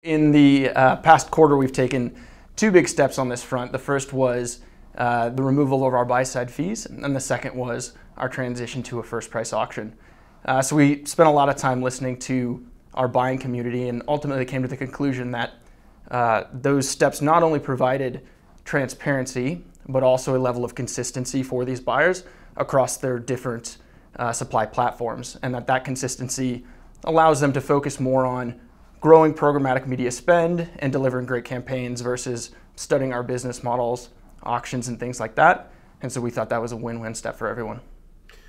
In the past quarter, we've taken two big steps on this front. The first was the removal of our buy-side fees, and the second was our transition to a first price auction. So we spent a lot of time listening to our buying community and ultimately came to the conclusion that those steps not only provided transparency, but also a level of consistency for these buyers across their different supply platforms, and that consistency allows them to focus more on growing programmatic media spend and delivering great campaigns versus studying our business models, auctions, and things like that. And so we thought that was a win-win step for everyone.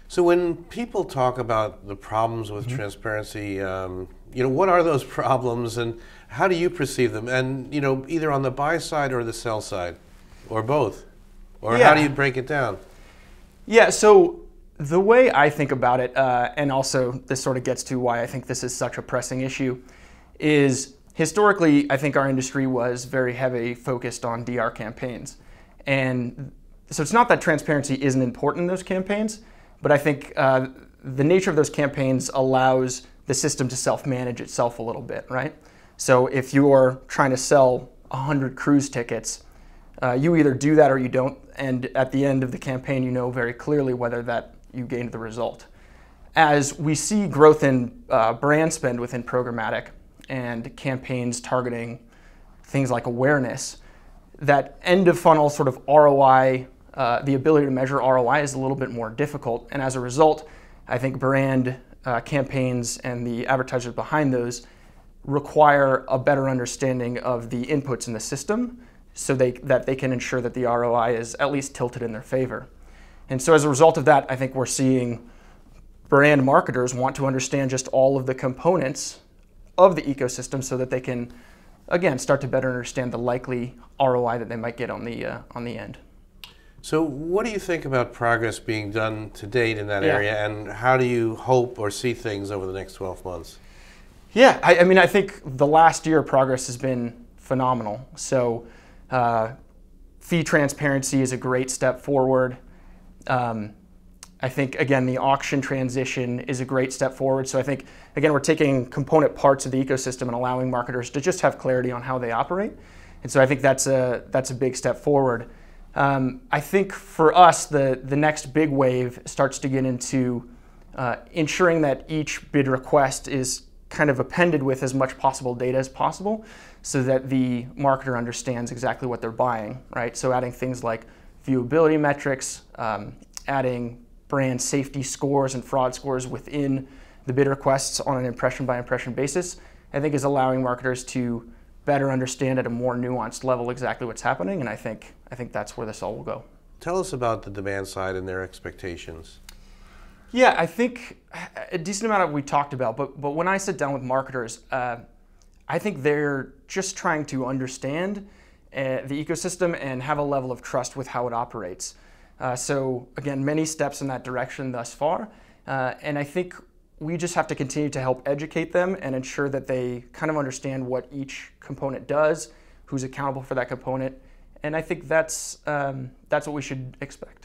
So when people talk about the problems with transparency, what are those problems and how do you perceive them? And either on the buy side or the sell side, or both, or how do you break it down? Yeah. So the way I think about it, and also this sort of gets to why I think this is such a pressing issue, is historically, I think our industry was very heavy focused on DR campaigns. And so it's not that transparency isn't important in those campaigns, but I think the nature of those campaigns allows the system to self-manage itself a little bit, right? So if you're trying to sell 100 cruise tickets, you either do that or you don't, and at the end of the campaign, you know very clearly whether that you gained the result. As we see growth in brand spend within programmatic, and campaigns targeting things like awareness, that end of funnel sort of ROI, the ability to measure ROI is a little bit more difficult. And as a result, I think brand campaigns and the advertisers behind those require a better understanding of the inputs in the system so that they can ensure that the ROI is at least tilted in their favor. And so as a result of that, I think we're seeing brand marketers want to understand just all of the components of the ecosystem so that they can, again, start to better understand the likely ROI that they might get on the end. So what do you think about progress being done to date in that area, and how do you hope or see things over the next 12 months? Yeah, I think the last year progress has been phenomenal. So fee transparency is a great step forward. I think, again, the auction transition is a great step forward. So I think, again, we're taking component parts of the ecosystem and allowing marketers to just have clarity on how they operate. And so I think that's a big step forward. I think for us, the next big wave starts to get into ensuring that each bid request is kind of appended with as much possible data as possible so that the marketer understands exactly what they're buying, right? So adding things like viewability metrics, adding brand safety scores and fraud scores within the bid requests on an impression by impression basis, I think is allowing marketers to better understand at a more nuanced level exactly what's happening, and I think that's where this all will go. Tell us about the demand side and their expectations. Yeah, I think a decent amount of what we talked about, but when I sit down with marketers, I think they're just trying to understand the ecosystem and have a level of trust with how it operates. So again, many steps in that direction thus far, and I think we just have to continue to help educate them and ensure that they kind of understand what each component does, who's accountable for that component, and I think that's what we should expect.